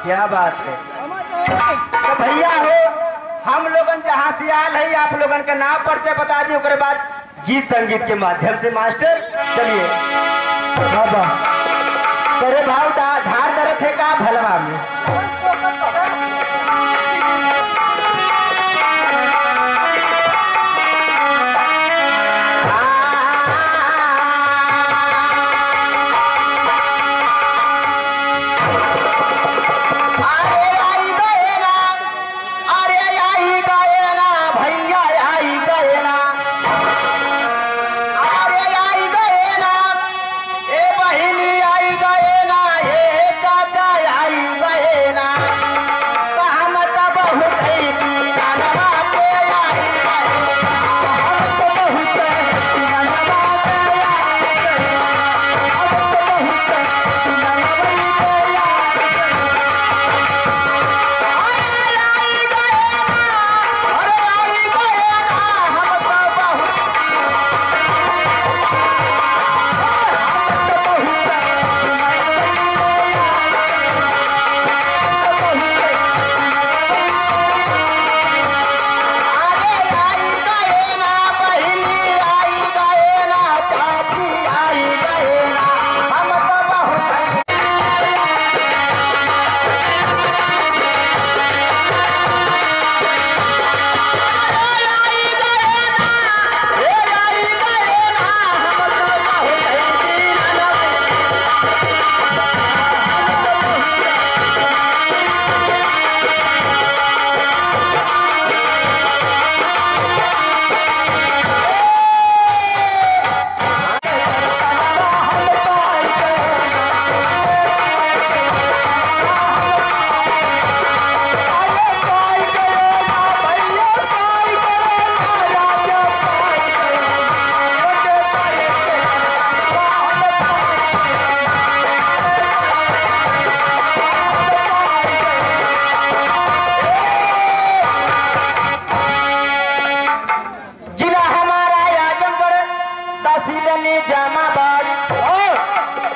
क्या बात है। तो भैया हो हम लोगन जहाँ से आल है आप लोगन का नाम परिचय बता दी उसके बाद गीत संगीत के माध्यम से मास्टर चलिए बाबा तेरे भाव धार दरत है का भलवा में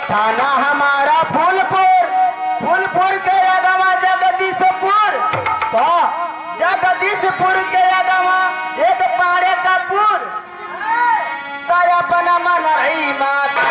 थाना हमारा फूलपुर फूलपुर के अगवा जगदीशपुर जगदीशपुर के अगवा एक पाड़े का पुर ताया बना मन रही माता